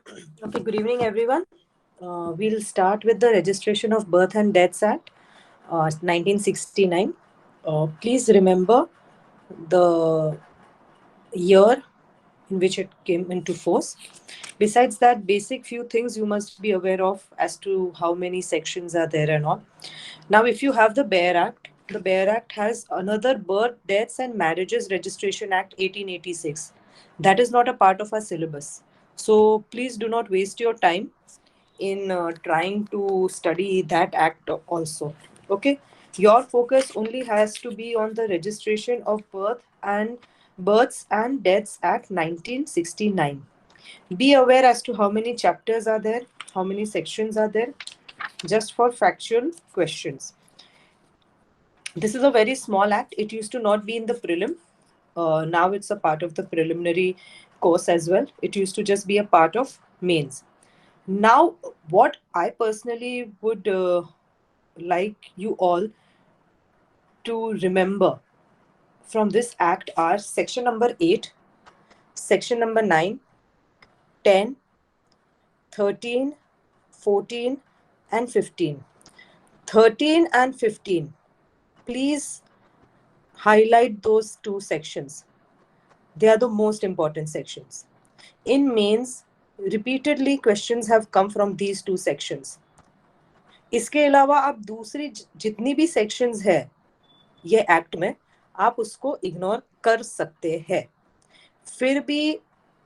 Okay, good evening, everyone. We'll start with the Registration of Birth and Deaths Act, 1969. Please remember the year in which it came into force. Besides that, basic few things you must be aware of as to how many sections are there and all. Now, if you have the Bear Act has another Birth, Deaths and Marriages Registration Act 1886. That is not a part of our syllabus. So please do not waste your time in trying to study that act also. Okay, your focus only has to be on the Registration of Births and Deaths Act 1969. Be aware as to how many chapters are there, how many sections are there, just for factual questions. This is a very small act. It used to not be in the prelim. Now it's a part of the preliminary course as well. It used to just be a part of mains. Now, what I personally would like you all to remember from this act are section number 8, section number 9, 10, 13, 14, and 15. 13 and 15. Please highlight those two sections. They are the most important sections. In mains, repeatedly questions have come from these two sections. इसके अलावा आप दूसरी जितनी भी sections है ये act में आप उसको इग्नोर कर सकते हैं. फिर भी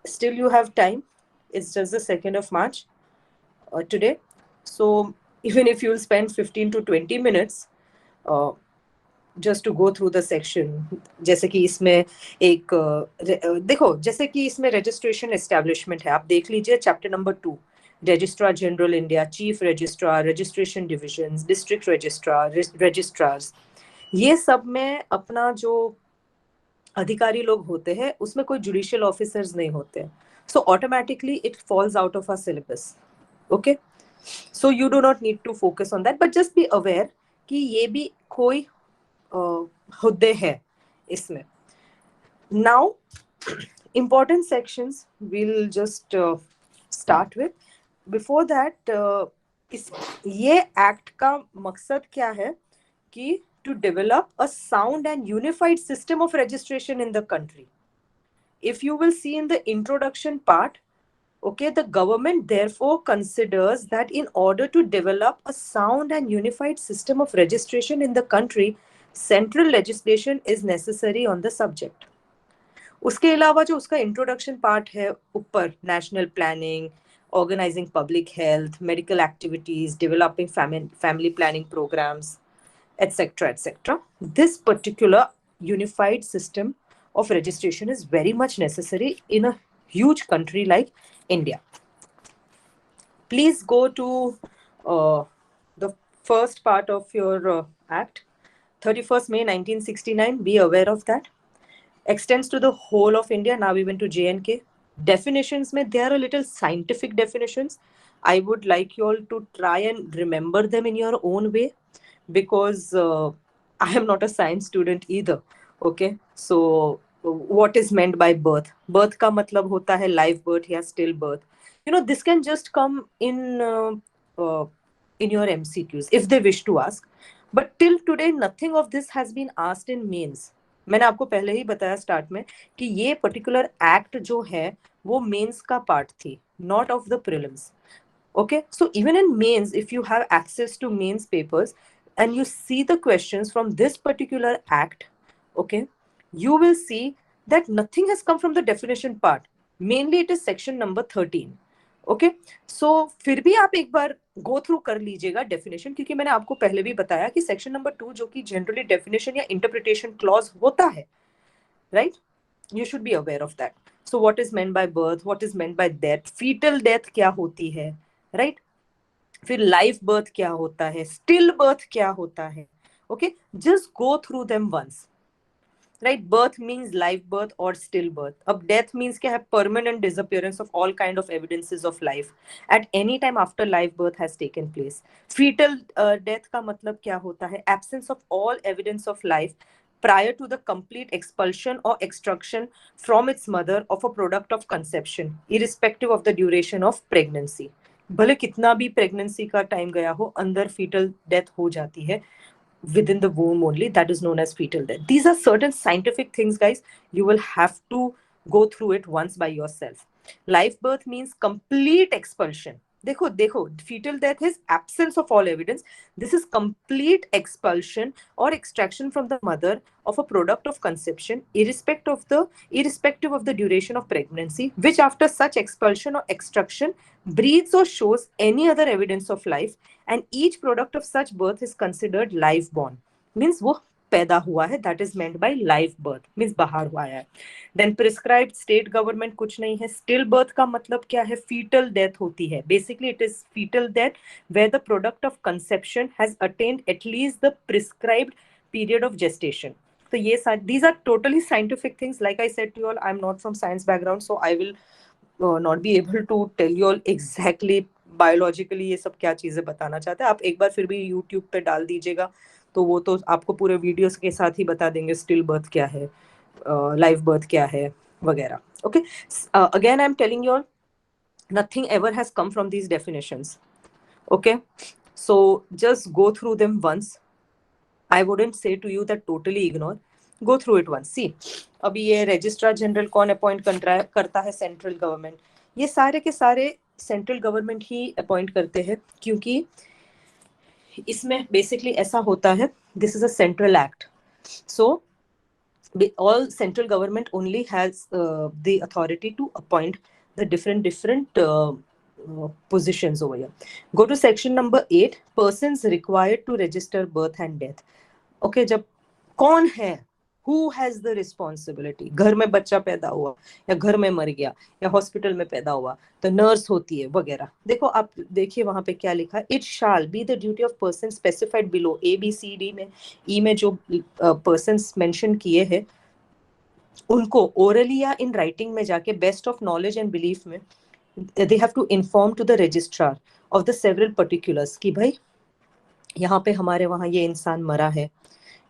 still you have time. It's just the 2nd of March today. So even if you'll spend 15 to 20 minutes just to go through the section, जैसे कि इसमें एक देखो जैसे कि इसमें registration establishment है, आप देख लीजिए chapter number 2, registrar general India, chief registrar, registration divisions, district registrar, registrars, ये सब में अपना जो अधिकारी लोग होते हैं उसमें कोई जुडिशियल ऑफिसर्स नहीं होते. So automatically it falls out of our syllabus. Okay, so you do not need to focus on that, but just be aware कि ये भी कोई हुद्दे है इसमें. Now important sections we'll just start with. Before that, इस ये act का मकसद क्या है कि to develop a sound and unified system of registration in the country. If you will see in the introduction part, okay, the government therefore considers that in order to develop a sound and unified system of registration in the country, central legislation is necessary on the subject. उसके अलावा जो उसका introduction part है ऊपर, national planning, organising public health, medical activities, developing family planning programmes, etc., etc. This particular unified system of registration is very much necessary in a huge country like India. Please go to the first part of your act, 31st May 1969. Be aware of that. Extends to the whole of India, now even to J&K. Definitions mein, they are a little scientific definitions. I would like you all to try and remember them in your own way, because I am not a science student either. Okay, so what is meant by birth? Birth ka matlab hota hai live birth ya still birth. You know, this can just come in your MCQs if they wish to ask, but till today nothing of this has been asked in mains. मैंने आपको पहले ही बताया start में कि ये particular act जो है वो मेंस का पार्ट थी, not of the prelims. Okay, so even in mains if you have access to mains papers and you see the questions from this particular act, okay, you will see that nothing has come from the definition part. Mainly it is section number 13. Okay, सो फिर भी आप एक बार go through कर लीजिएगा definition, क्योंकि मैंने आपको पहले भी बताया कि सेक्शन नंबर 2 जो कि जनरली डेफिनेशन या इंटरप्रिटेशन क्लॉज होता है, right, you should be aware of that. So what is meant by birth, what is meant by death, foetal death क्या होती है, राइट, फिर लाइफ बर्थ क्या होता है, स्टिल बर्थ क्या होता है. Okay, just go through them once. Right, birth means live birth or still birth. अब death means क्या है? Permanent disappearance of all kind of evidences of life at any time after live birth has taken place. Fetal death का मतलब क्या होता है? Absence of all evidence of life prior to the complete expulsion or extraction from its mother of a product of conception, irrespective of the duration of pregnancy. भले कितना भी pregnancy का time गया हो, अंदर फीटल डेथ हो जाती है within the womb only. That is known as fetal death. These are certain scientific things, guys. You will have to go through it once by yourself. Live birth means complete expulsion. देखो देखो, fetal death is absence of all evidence. This is complete expulsion or extraction from the mother of a product of conception, irrespective of the duration of pregnancy, which after such expulsion or extraction breeds or shows any other evidence of life, and each product of such birth is considered live born. Means वो पैदा हुआ है, that is meant by live birth, means बाहर हुआ है. Then prescribed state government कुछ नहीं है. Still birth का मतलब क्या है? Fetal death होती है. Basically it is fetal death where the product of conception has attained at least the prescribed period of gestation. So ये these are totally scientific things. Like I said to you all, I'm not from science background, so I will not be able to tell you all exactly biologically ये सब क्या चीजें बताना चाहते हैं. आप एक बार फिर भी यूट्यूब पे डाल दीजिएगा तो वो तो आपको पूरे वीडियोस के साथ ही बता देंगे स्टिल बर्थ क्या है, लाइव बर्थ क्या है वगैरह. Okay, again I am telling you all, nothing ever has come from these definitions. Okay, so just go through them once. I wouldn't say to you that totally ignore, go through it once. See, अभी ये registrar general कौन appoint करता है? Central government. ये सारे के सारे central government ही appoint करते हैं, क्योंकि इसमें बेसिकली ऐसा होता है, this is a central act. So all central government only has the authority to appoint the different positions over here. Go to section number 8, persons required to register birth and death. Okay, जब कौन है, who has the responsibility? घर में बच्चा पैदा हुआ या घर में मर गया या हॉस्पिटल में पैदा हुआ तो नर्स होती है वगैरह. देखो आप देखिए वहां पे क्या लिखा है. It shall be the duty of person specified below. A B C D में ई में जो पर्सन्स मेंशन किए हैं उनको ओरली या इन राइटिंग में जाके best of knowledge and belief में they have to inform to the registrar of the several particulars कि भाई यहाँ पे हमारे वहाँ ये इंसान मरा है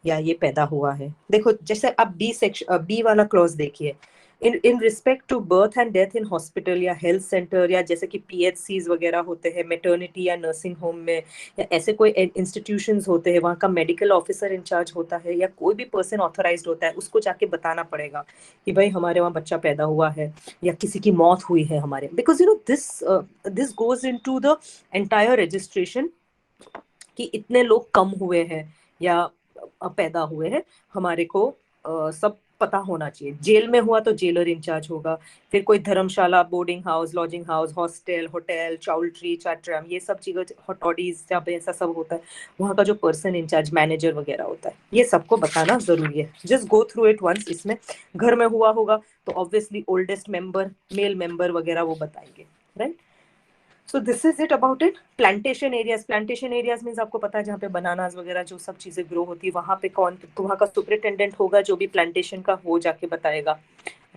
या ये पैदा हुआ है. देखो जैसे आप बी सेक्शन बी वाला क्लॉज देखिए, in respect to birth and death in hospital या हेल्थ सेंटर या जैसे कि पीएचसीज वगैरह होते हैं, मेटर्निटी या नर्सिंग होम में या ऐसे कोई इंस्टीट्यूशंस होते हैं, वहाँ का मेडिकल ऑफिसर इंचार्ज होता है या कोई भी पर्सन ऑथराइज्ड होता है, उसको जाके बताना पड़ेगा कि भाई हमारे वहाँ बच्चा पैदा हुआ है या किसी की मौत हुई है हमारे. Because you know this goes into the entire registration कि इतने लोग कम हुए हैं या पैदा हुए हैं, हमारे को सब पता होना चाहिए. जेल में हुआ तो जेलर इंचार्ज होगा, फिर कोई dharamshala, boarding house, lodging house, hostel, hotel, choultry, chatram, ये सब चीजें, हॉटॉडीज जहाँ पे ऐसा सब होता है, वहाँ का जो पर्सन इंचार्ज, मैनेजर वगैरह होता है, ये सबको बताना जरूरी है. Just go through it once. इसमें घर में हुआ होगा तो obviously oldest member, male member वगैरह वो बताएंगे, right. So this is it about it. Plantation areas. Plantation areas means आपको पता है जहाँ पे बनानास वगैरह जो सब चीजें ग्रो होती है, वहाँ पे कौन, तो वहाँ का सुपरिटेंडेंट होगा जो भी प्लांटेशन का हो जाके बताएगा,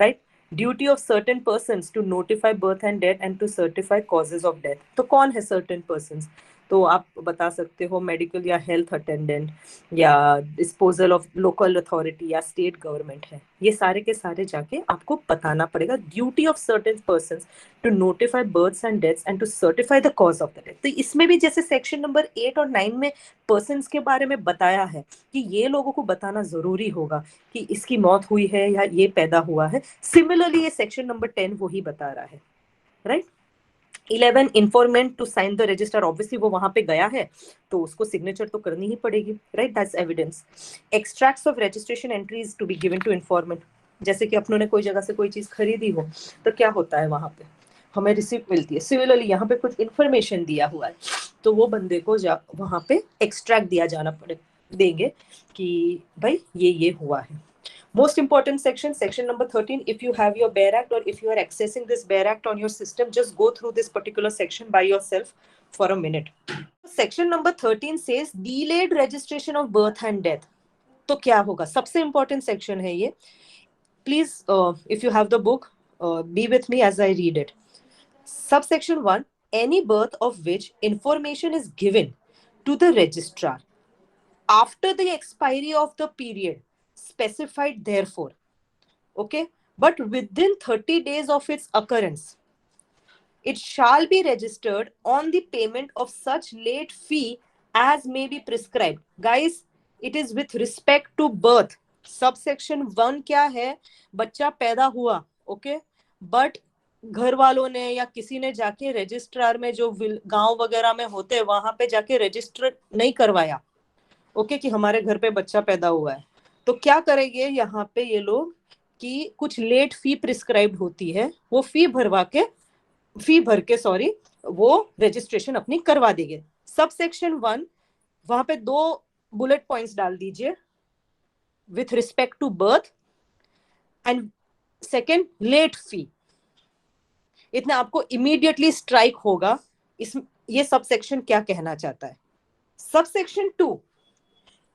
right. Duty of certain persons to notify birth and death and to certify causes of death. तो कौन है सर्टेन पर्सन्स? तो आप बता सकते हो मेडिकल या हेल्थ अटेंडेंट या डिस्पोजल ऑफ लोकल अथॉरिटी या स्टेट गवर्नमेंट है. ये सारे के सारे जाके आपको बताना पड़ेगा. Duty of certain persons to notify births and deaths and to certify the cause of the death. तो इसमें भी जैसे सेक्शन नंबर 8 और 9 में पर्सन्स के बारे में बताया है कि ये लोगों को बताना जरूरी होगा कि इसकी मौत हुई है या ये पैदा हुआ है. सिमिलरली ये सेक्शन नंबर 10 वही बता रहा है, right. 11 informant to sign the register. Obviously वो वहां पे गया है तो उसको सिग्नेचर तो करनी ही पड़ेगी, right. That's evidence. Extracts of registration entries to be given to informant. जैसे कि अपनों ने कोई जगह से कोई चीज खरीदी हो तो क्या होता है, वहां पे हमें रिसिप्ट मिलती है. सिमिलरली यहाँ पे कुछ इन्फॉर्मेशन दिया हुआ है तो वो बंदे को वहां पे एक्सट्रैक्ट दिया जाना देंगे कि भाई ये हुआ है. Most important section, section number 13. If you have your Bear Act or if you are accessing this Bear Act on your system, just go through this particular section by yourself for a minute. Section number 13 says delayed registration of birth and death. तो क्या होगा? सबसे important section है ये. Please, if you have the book, be with me as I read it. Subsection 1, any birth of which information is given to the registrar after the expiry of the period specified therefore. Okay, but within 30 days of its occurrence, it shall be registered on the payment of such late fee as may be prescribed. Guys, it is with respect to birth. Subsection 1 क्या है? बच्चा पैदा हुआ, okay, but घर वालों ने या किसी ने जाके रजिस्ट्रार में, जो गांव वगैरह में होते हैं, वहां पे जाके रजिस्टर नहीं करवाया, ओके, कि हमारे घर पे बच्चा पैदा हुआ है, तो क्या करेंगे यहाँ पे ये लोग कि कुछ लेट फी प्रिस्क्राइब्ड होती है, वो फी भर के वो रजिस्ट्रेशन अपनी करवा देंगे. सबसेक्शन 1 वहां पे 2 बुलेट पॉइंट्स डाल दीजिए, with respect to birth and second late fee. इतना आपको इमीडिएटली स्ट्राइक होगा ये सबसेक्शन क्या कहना चाहता है. सबसेक्शन 2,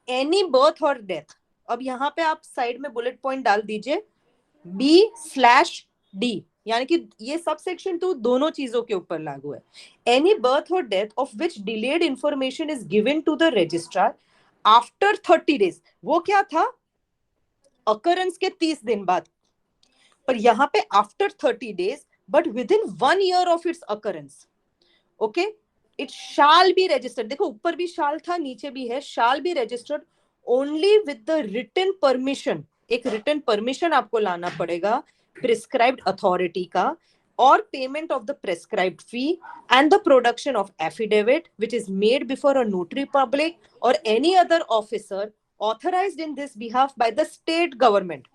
एनी बर्थ और डेथ. अब यहाँ पे आप साइड में बुलेट पॉइंट डाल दीजिए B/D, यानी कि ये सबसेक्शन 2 दोनों चीजों के ऊपर लागू है. एनी बर्थ और death of which delayed information is given to the registrar after 30 days. वो क्या था? अकरेंस के 30 दिन बाद, पर यहाँ पे after 30 days but within 1 year of its occurrence. Okay, it shall be registered. देखो ऊपर भी शाल था, नीचे भी है. Shall be registered only with the written permission. एक रिटन परमिशन आपको लाना पड़ेगा प्रिस्क्राइब्ड अथॉरिटी का, और payment of the prescribed fee and the production of affidavit which is made before a notary public और any other officer authorized in this behalf by the state government.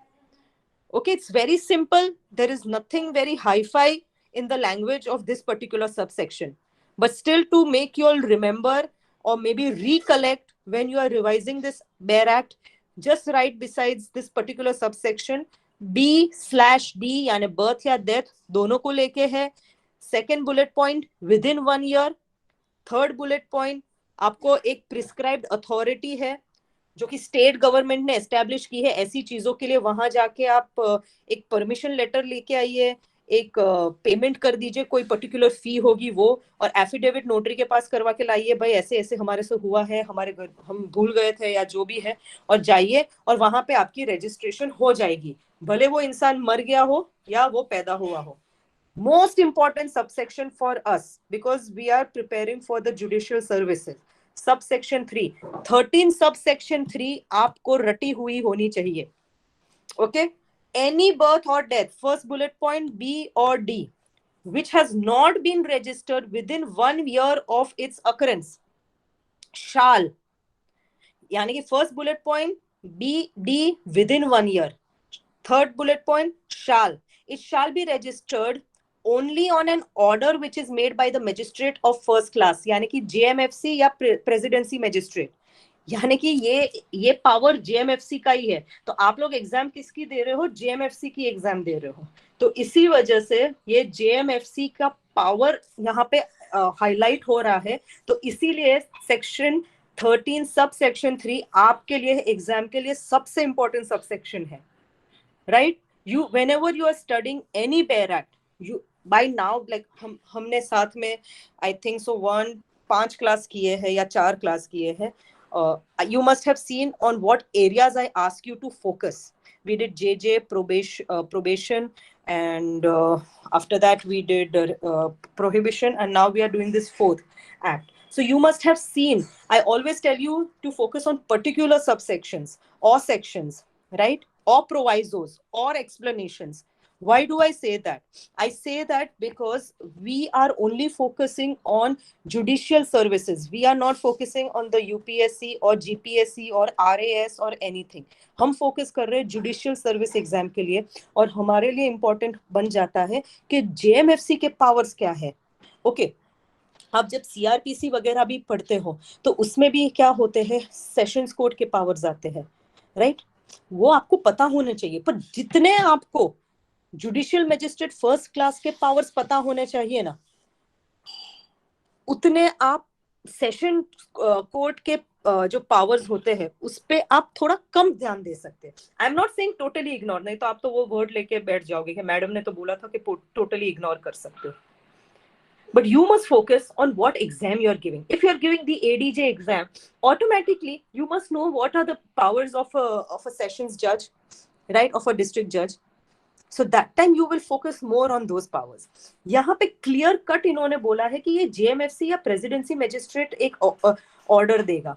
Okay, it's very simple. There is nothing very hi-fi in the language of this particular subsection. But still, to make you all remember or maybe recollect when you are revising this BEAR Act, just write besides this particular subsection B/D, यानी birth या death दोनों को लेके है. Second bullet point, within 1 year. Third bullet point, आपको एक prescribed authority है जो कि स्टेट गवर्नमेंट ने एस्टैब्लिश की है ऐसी चीजों के लिए. वहां जाके आप एक परमिशन लेटर लेके आइए, एक पेमेंट कर दीजिए, कोई पर्टिकुलर फी होगी वो, और एफिडेविट नोटरी के पास करवा के लाइए, भाई ऐसे ऐसे हमारे से हुआ है, हमारे घर हम भूल गए थे या जो भी है, और जाइए और वहां पे आपकी रजिस्ट्रेशन हो जाएगी, भले वो इंसान मर गया हो या वो पैदा हुआ हो. Most important subsection for us because we are preparing for the judicial services. Subsection 3, 13 subsection 3 आपको रटी हुई होनी चाहिए. Okay, any birth or death, first bullet point B or D, which has not been registered within 1 year of its occurrence shall, यानी कि first bullet point B D within 1 year, third bullet point shall, it shall be registered only on an order which is made by the magistrate of first class, यानी कि JMFC या presidency magistrate. यानी कि ये power JMFC का ही है. तो आप लोग एग्जाम किसकी दे रहे हो? JMFC की एग्जाम दे रहे हो. तो इसी वजह से ये JMFC का पावर यहाँ पे हाईलाइट हो रहा है. तो इसीलिए सेक्शन 13 सब सेक्शन 3 आपके लिए एग्जाम के लिए सबसे इंपॉर्टेंट सबसेक्शन है. Right, you whenever you are studying any BEAR Act, you by now, like हमने साथ में I think so 5 क्लास किए हैं या 4 क्लास किए हैं. You must have seen on what areas I ask you to focus. We did JJ, probation, and after that we did prohibition, and now we are doing this 4th act. So you must have seen, I always tell you to focus on particular subsections or sections, right? Or provisos or explanations. Why do I say that? I say that because we are only focusing on judicial services. We are not focusing on the UPSC or GPSC or RAS or anything. हम focus कर रहे हैं judicial service exam के लिए, और हमारे लिए important बन जाता है कि JMFC के powers क्या है. Okay, आप जब CRPC वगैरह भी पढ़ते हो तो उसमें भी क्या होते हैं, सेशंस कोर्ट के पावर्स आते हैं, राइट? वो आपको पता होने चाहिए. पर जितने आपको जुडिशियल मैजिस्ट्रेट फर्स्ट क्लास के पावर्स पता होने चाहिए ना, उतने आप सेशन कोर्ट के जो पावर्स होते हैं उस पे आप थोड़ा कम ध्यान दे सकते हैं. I am not saying totally ignore, नहीं तो आप तो वो वर्ड लेके बैठ जाओगे कि मैडम ने तो बोला था कि टोटली इग्नोर कर सकते हो. but you must focus on what exam you are giving. If you are giving the ADJ exam, automatically you must know what are the powers of a sessions judge, right, of a district judge. So that time you will focus more on those powers. यहाँ पे clear cut इन्होंने बोला है कि ये JMFC या presidency magistrate एक order देगा.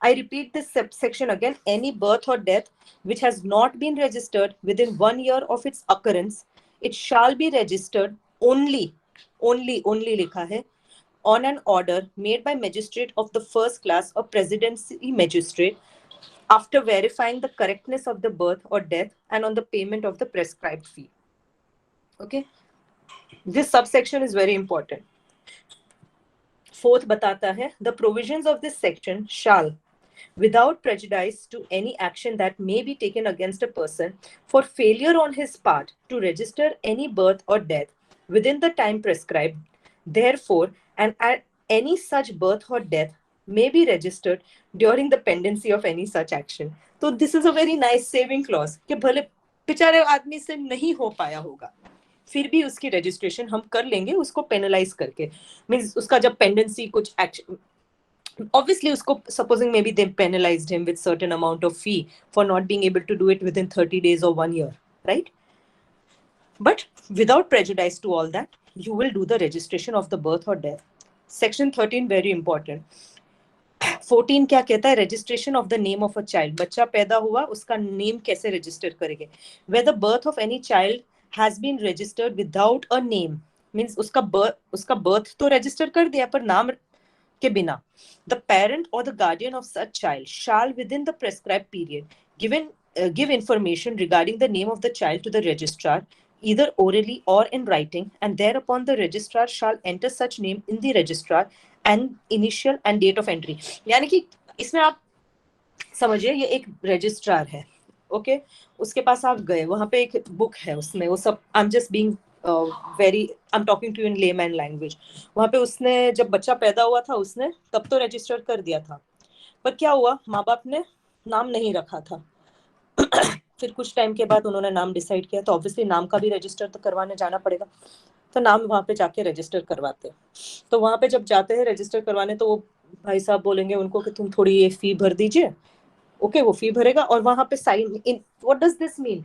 I repeat this section again. Any birth or death which has not been registered within 1 year of its occurrence, it shall be registered only लिखा है, on an order made by magistrate of the first class or presidency magistrate after verifying the correctness of the birth or death and on the payment of the prescribed fee. Okay. This subsection is very important. Fourth बताता है, the provisions of this section shall, without prejudice to any action that may be taken against a person for failure on his part to register any birth or death within the time prescribed, therefore, and at any such birth or death may be registered during the pendency of any such action. So this is a very nice saving clause कि भले बेचारे आदमी से नहीं हो पाया होगा, फिर भी उसकी रजिस्ट्रेशन हम कर लेंगे उसको पेनलाइज करके. मींस उसका जब पेंडेंसी कुछ action, obviously usko, supposing maybe they penalized him with certain amount of fee for not being able to do it within 30 days or 1 year, right? But without prejudice to all that, you will do the registration of the birth or death. Section 13 very important. 14 क्या कहता है? registration of the name of a child. बच्चा पैदा हुआ, उसका name कैसे register करेंगे? Where the birth of any child has been registered without a name, means उसका birth तो register कर दिया पर नाम के बिना, the parent or the guardian of such child shall within the prescribed period give information regarding the name of the child to the registrar, either orally or in writing, and thereupon the registrar shall enter such name in the registrar and initial and date of entry. यानी कि इसमें आप समझिए ये एक registrar है, okay, उसके पास आप गए, वहां पे एक बुक है, उसमें वो सब, I am just being I am talking to in layman language. वहां पे उसने जब बच्चा पैदा हुआ था उसने तब तो रजिस्टर कर दिया था, पर क्या हुआ, माँ बाप ने नाम नहीं रखा था. फिर कुछ टाइम के बाद उन्होंने नाम डिसाइड किया, तो ऑब्वियसली नाम का भी रजिस्टर तो करवाने जाना पड़ेगा, तो नाम वहां पे जाके रजिस्टर करवाते. तो वहां पे जब जाते हैं रजिस्टर करवाने, तो वो भाई साहब बोलेंगे उनको कि तुम थोड़ी ये फी भर दीजिए. ओके, वो फी भरेगा और वहां पे sign in, what does this mean,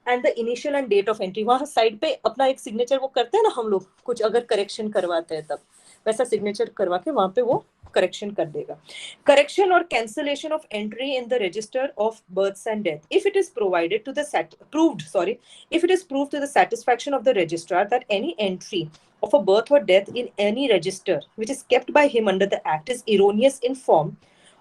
and the initial and date of entry, वहां साइड पे अपना एक सिग्नेचर वो करते हैं ना हम लोग, कुछ अगर करेक्शन करवाते हैं तब वैसा सिग्नेचर करवा के वहां पे वो करेक्शन कर देगा. करेक्शन और cancellation of entry in the register of births and death if it is provided to the if it is proved to the satisfaction of the registrar that any entry of a birth or death in any register which is kept by him under the act is erroneous in form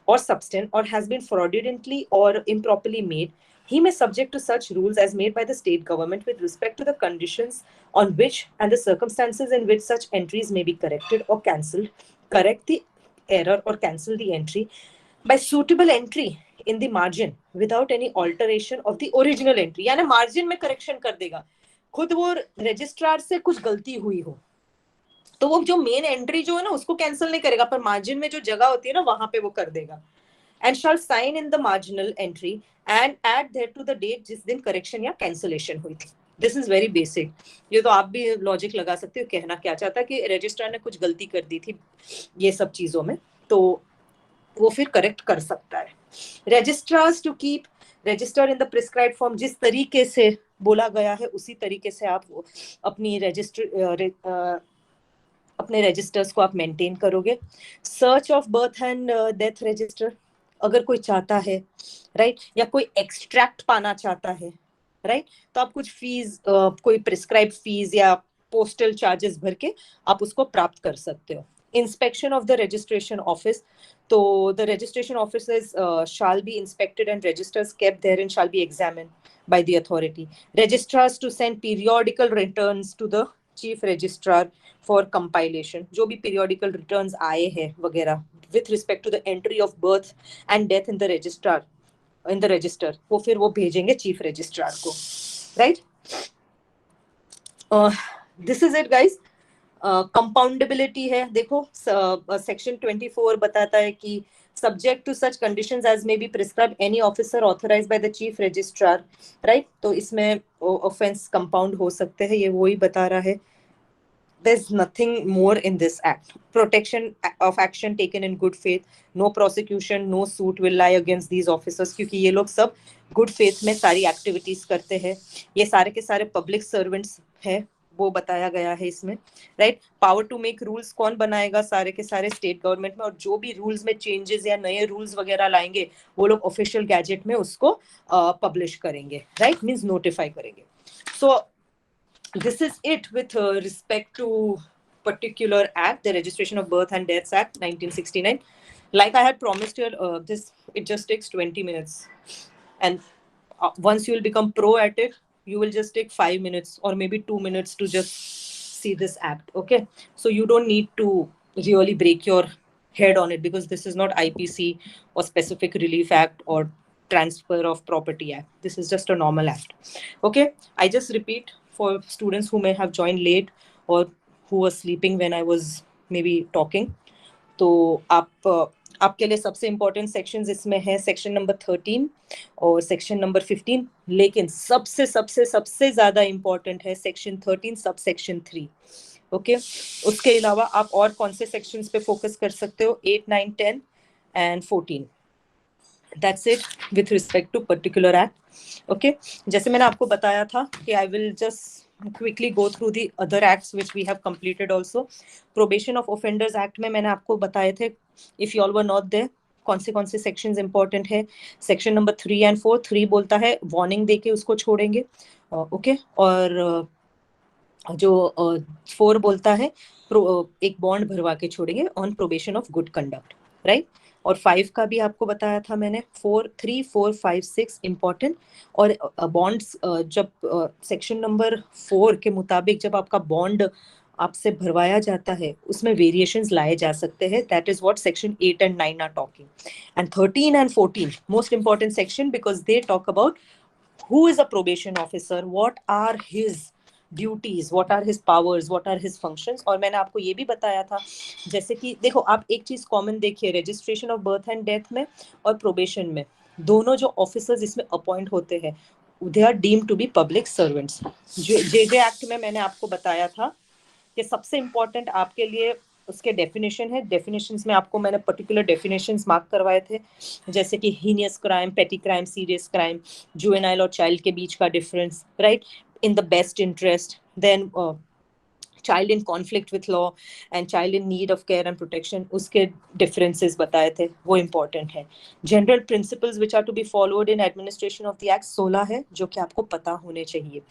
or substance or has been fraudulently or improperly made, he may subject to such rules as made by the state government with respect to the conditions on which and the circumstances in which such entries may be corrected or cancelled, correct the error or cancel the entry by suitable entry in the margin without any alteration of the original entry. यानी margin में correction कर देगा, खुद वो registrar से कुछ गलती हुई हो तो वो जो मेन एंट्री जो है ना उसको कैंसिल नहीं करेगा, पर मार्जिन में जो जगह होती है ना वहां पे वो कर देगा. And shall sign in the marginal entry and add thereto the date जिस दिन करेक्शन या कैंसिलेशन हुई थी. दिस इज वेरी बेसिक, ये तो आप भी लॉजिक लगा सकते हो, कहना क्या चाहता है कि रजिस्ट्रार ने कुछ गलती कर दी थी ये सब चीजों में, तो वो फिर करेक्ट कर सकता है. Registrars to keep register in the prescribe form, जिस तरीके से बोला गया है उसी तरीके से आप अपनी अपने रजिस्टर्स को आप मेंटेन करोगे. Search of birth and death register, अगर कोई चाहता है, राइट, या कोई एक्सट्रैक्ट पाना चाहता है, राइट, तो आप कुछ फीस, कोई प्रिस्क्राइब फीस या पोस्टल चार्जेस भर के आप उसको प्राप्त कर सकते हो. Inspection of the registration office, तो the registration officers shall be inspected and registers kept therein shall be examined by the authority. Registrars to send periodical returns to the chief registrar for compilation, जो भी periodical returns आए हैं वगैरह with respect to the entry of birth and death in the register, वो फिर वो भेजेंगे chief registrar को, right. This is it guys. Compoundability है, देखो सेक्शन 24 बताता है कि subject to such conditions as may be prescribed any officer authorized by the chief registrar, right. तो इसमें offense compound हो सकते हैं, ये वही बता रहा है. there's nothing more in this act. Protection of action taken in good faith, no prosecution, no suit will lie against these officers, क्योंकि ये लोग सब गुड फेथ में सारी एक्टिविटीज करते हैं, ये सारे के सारे पब्लिक सर्वेंट्स है, वो बताया गया है इसमें, right. Power to make rules कौन बनाएगा, सारे के सारे स्टेट गवर्नमेंट में, और जो भी रूल्स में चेंजेस या नए रूल्स वगैरह लाएंगे वो लोग ऑफिशियल गैजेट में उसको पब्लिश करेंगे, राइट, मींस नोटिफाई करेंगे। सो this is it with respect to particular act, the Registration of Birth and Deaths Act 1969. Like I had promised you, this it just takes 20 minutes, and once you will become pro at it, you will just take 5 minutes or maybe 2 minutes to just see this act, okay? So you don't need to really break your head on it, because this is not IPC or Specific Relief Act or Transfer of Property Act. This is just a normal act, okay? I just repeat for students who may have joined late or who were sleeping when I was maybe talking. तो आपके लिए सबसे important sections इसमें है section number 13 और section number 15, लेकिन सबसे सबसे सबसे ज्यादा इम्पोर्टेंट है सेक्शन 13 सब सेक्शन 3, ओके? उसके अलावा आप और कौन से सेक्शंस पे फोकस कर सकते हो, 8, 9, 10 and 14। That's it with respect to particular act, okay? जैसे मैंने आपको बताया था कि I will just quickly go through the other acts which we have completed also. Probation of Offenders Act में मैंने आपको बताए थे, if you all were not there, कौन से सेक्शंस इंपॉर्टेंट है। सेक्शन नंबर 3 and 4, 3 बोलता है वार्निंग देके उसको छोड़ेंगे, ओके, और जो 4 बोलता है एक बॉन्ड भरवा के छोड़ेंगे on probation of good conduct, right. और 5 का भी आपको बताया था मैंने, 4, 3, 4, 5, 6 इंपॉर्टेंट। और बॉन्ड्स जब सेक्शन नंबर 4 के मुताबिक जब आपका बॉन्ड आपसे भरवाया जाता है उसमें वेरिएशंस लाए जा सकते हैं, that is what section 8 and 9 are talking. And 13 and 14 most important section, because they talk about who is a probation officer, what are his duties, what are his powers, what are his functions. और मैंने आपको ये भी बताया था, जैसे कि देखो आप एक चीज कॉमन देखिए, registration of birth and death में और प्रोबेशन में, दोनों जो ऑफिसर्स इसमें अपॉइंट होते हैं they are deemed to be public servants. J act में मैंने आपको बताया था कि सबसे इंपॉर्टेंट आपके लिए उसके डेफिनेशन है, डेफिनेशंस में आपको मैंने पर्टिकुलर डेफिनेशंस मार्क करवाए थे, जैसे कि हीनियस क्राइम, पेटी क्राइम, सीरियस क्राइम, जुवेनाइल और चाइल्ड के बीच का difference, right, in the best interest, then child in conflict with law and child in need of care and protection, उसके differences बताए थे, वो important है। General principles which are to be followed in administration of the act 16 है, जो कि आपको पता होने चाहिए।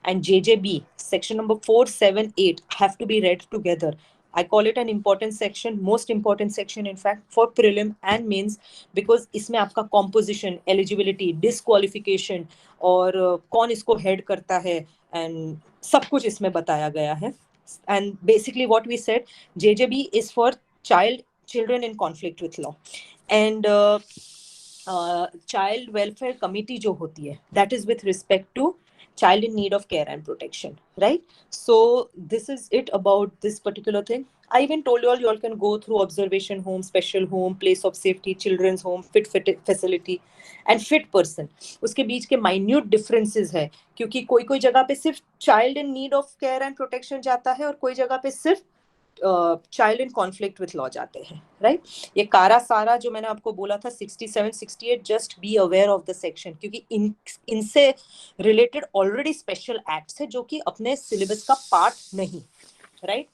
And JJB section number 4, 7, 8 have to be read together. I call it an important section, most important section in fact for prelim and mains, because इसमें आपका composition, eligibility, disqualification और कौन इसको head करता है and सब कुछ इसमें बताया गया है। And basically what we said, JJB is for children in conflict with law, and child welfare committee जो होती है, that is with respect to child in need of care and protection, right? So this is it about this particular thing. I even told you all can go through observation home, special home, place of safety, children's home, fit facility and fit person. उसके बीच के minute differences है, क्योंकि कोई जगह पे सिर्फ child in need of care and protection जाता है और कोई जगह पे सिर्फ child in conflict with law जाते हैं, राइट। ये कारा सारा जो मैंने आपको बोला था 67, 68, just be aware of the section, क्योंकि इनसे रिलेटेड ऑलरेडी स्पेशल एक्ट्स है जो कि अपने सिलेबस का पार्ट नहीं, right.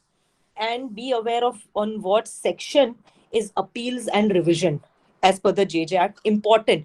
And be aware of on what section is appeals and revision as per the JJ act. Important,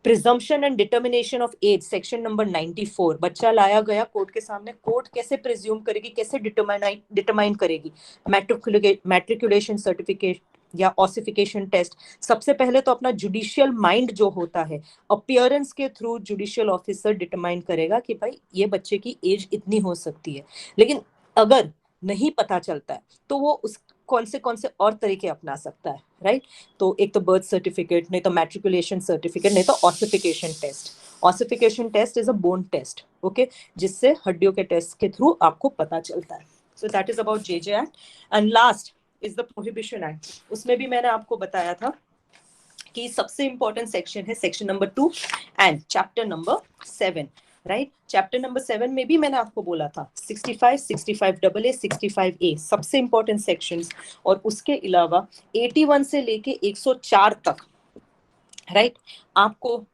presumption and determination of age section number 94, बच्चा लाया गया court के सामने, कोर्ट कैसे प्रिज्यूम करेगी, कैसे डिटरमाइन करेगी, मैट्रिकुलेशन सर्टिफिकेट या ऑसिफिकेशन टेस्ट। सबसे पहले तो अपना जुडिशियल माइंड जो होता है, अपीयरेंस के थ्रू जुडिशियल ऑफिसर डिटरमाइन करेगा कि भाई ये बच्चे की एज इतनी हो सकती है। लेकिन अगर नहीं पता चलता है तो वो उस कौन से और तरीके अपना सकता है, राइट। तो एक तो बर्थ सर्टिफिकेट, नहीं तो मैट्रिकुलेशन सर्टिफिकेट, नहीं तो ossification test. Ossification test is a bone test, okay, जिससे हड्डियों के टेस्ट के थ्रू आपको पता चलता है। So that is about JJ act. And last is the prohibition act. उसमें भी मैंने आपको बताया था कि सबसे इंपॉर्टेंट सेक्शन है section number 2 and chapter number 7, right. Chapter number 7 में भी मैंने आपको बोला था 65, 65 AA, 65A सबसे इंपॉर्टेंट सेक्शंस, और उसके अलावा 81 से लेके 104 तक, राइट। आपको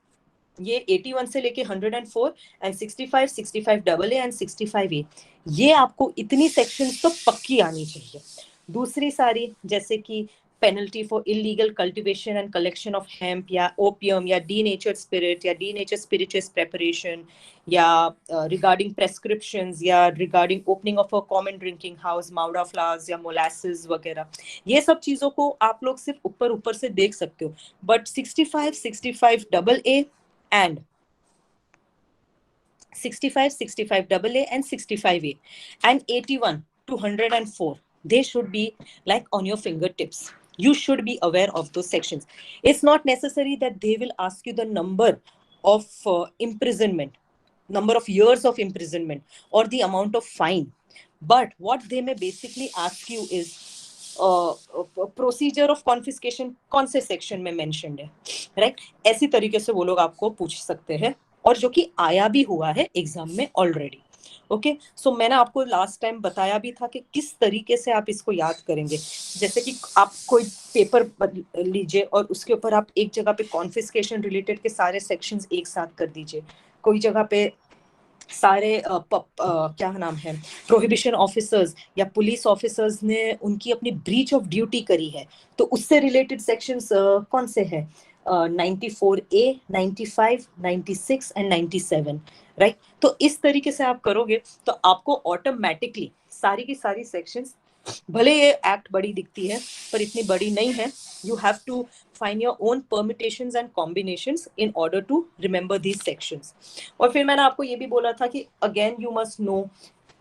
ये 81 से लेके 104 एंड 65, 65 AA एंड 65A, ये आपको इतनी सेक्शंस तो पक्की आनी चाहिए। दूसरी सारी जैसे कि penalty for illegal cultivation and collection of hemp या ओपियम या डीनेचर्ड स्पिरिट या डीनेचर्ड स्पिरिचुअस प्रेपरेशन या रिगार्डिंग प्रेस्क्रिप्शंस या regarding opening of a common drinking house, mahua flowers या मोलासेस वगैरह, ये सब चीजों को आप लोग सिर्फ ऊपर ऊपर से देख सकते हो। But 65, 65 AA and 65, 65 AA and 65A and 81 to 104, they should be like on your fingertips. You should be aware of those sections. It's not necessary that they will ask you the number of imprisonment, number of years of imprisonment or the amount of fine, but what they may basically ask you is procedure of confiscation कौन से section में mentioned है, right. ऐसी तरीके से वो लोग आपको पूछ सकते हैं, और जो कि आया भी हुआ है एग्जाम में ऑलरेडी। ओके, सो मैंने आपको लास्ट टाइम बताया भी था कि किस तरीके से आप इसको याद करेंगे। जैसे कि आप कोई पेपर लीजिए और उसके ऊपर आप एक जगह पे कॉन्फिस्केशन रिलेटेड के सारे सेक्शंस एक साथ कर दीजिए, कोई जगह पे सारे क्या नाम है प्रोहिबिशन ऑफिसर्स या पुलिस ऑफिसर्स ने उनकी अपनी ब्रीच ऑफ ड्यूटी करी है, तो उससे रिलेटेड सेक्शंस कौन से हैं, 94A, 95, 96 एंड 97, राइट। तो इस तरीके से आप करोगे तो आपको ऑटोमेटिकली सारी की सारी सेक्शंस, भले ये एक्ट बड़ी दिखती है पर इतनी बड़ी नहीं है, you have to find your own permutations and combinations in order to remember these sections। और फिर मैंने आपको ये भी बोला था कि again you must know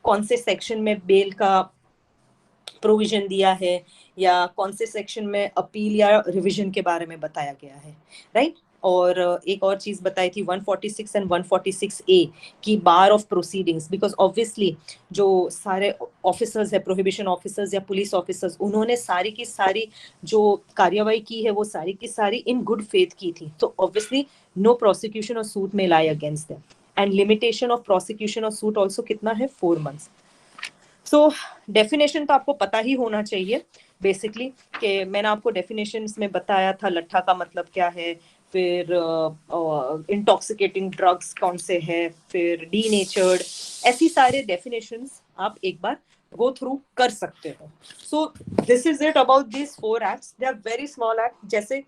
कौन से सेक्शन में बेल का प्रोविजन दिया है या कौन से सेक्शन में अपील या रिवीजन के बारे में बताया गया है, राइट। और एक और चीज बताई थी 146 एंड 146A की बार ऑफ प्रोसीडिंग्स, बिकॉज ऑब्वियसली जो सारे ऑफिसर्स है, प्रोहिबिशन ऑफिसर्स या पुलिस ऑफिसर्स, उन्होंने सारी की सारी जो कार्यवाही की है वो सारी की सारी इन गुड फेथ की थी, तो ऑब्वियसली नो प्रोसिक्यूशन और सूट में lie against them, and limitation of prosecution और सूट ऑल्सो कितना है, 4 months। सो डेफिनेशन तो आपको पता ही होना चाहिए बेसिकली, कि मैंने आपको डेफिनेशंस में बताया था लट्ठा का मतलब क्या है, फिर इंटॉक्सिकेटिंग ड्रग्स कौन से है, फिर डीनेचर्ड, ऐसी सारे डेफिनेशंस आप एक बार गो थ्रू कर सकते हो। So this is it about this 4 acts, they are very small act. जैसे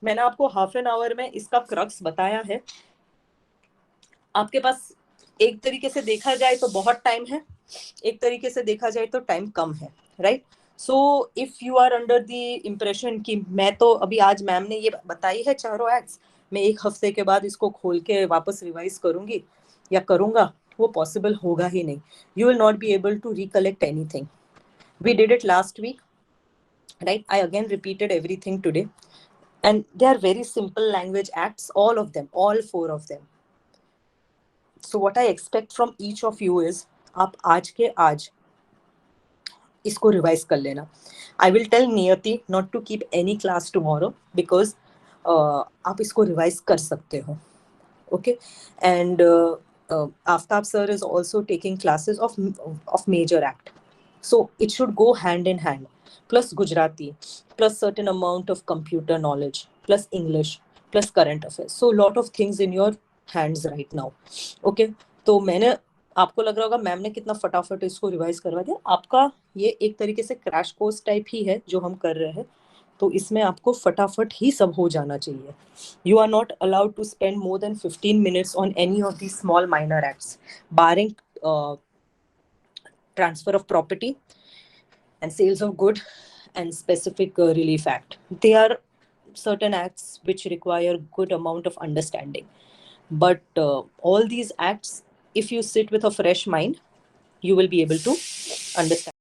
मैंने आपको हाफ एन आवर में इसका क्रक्स बताया है, आपके पास एक तरीके से देखा जाए तो बहुत टाइम है, एक तरीके से देखा जाए तो टाइम कम है, right. So if you are under the impression कि मैं तो अभी आज मैम ने ये बताई है चारों एक्ट्स, मैं एक हफ्ते के बाद इसको खोल के वापस रिवाइज करूंगी या करूंगा, वो पॉसिबल होगा ही नहीं। You will not be able to recollect anything. We did it last week, right. I again repeated everything today, and they are very simple language acts, all of them, all 4 of them। so what I expect from each of you is आप आज के आज इसको revise कर लेना। I will tell Niyati not to keep any class tomorrow, because आप इसको revise कर सकते हो, okay. And Aftab sir is also taking classes of major act, so it should go hand in hand, plus Gujarati, plus certain amount of computer knowledge, plus English, plus current affairs, so lot of things in your hands right now, okay। तो मैंने आपको लग रहा होगा ma'am ने कितना फटाफट इसको रिवाइज करवा दिया, आपका ये एक तरीके से क्रैश कोर्स टाइप ही है जो हम कर रहे हैं, तो इसमें आपको फटाफट ही सब हो जाना चाहिए। You are not allowed to spend more than 15 minutes on any of these small minor acts, barring transfer of property and sales of good and specific relief act. They are certain acts which require good amount of understanding, but all these acts, if you sit with a fresh mind, you will be able to understand.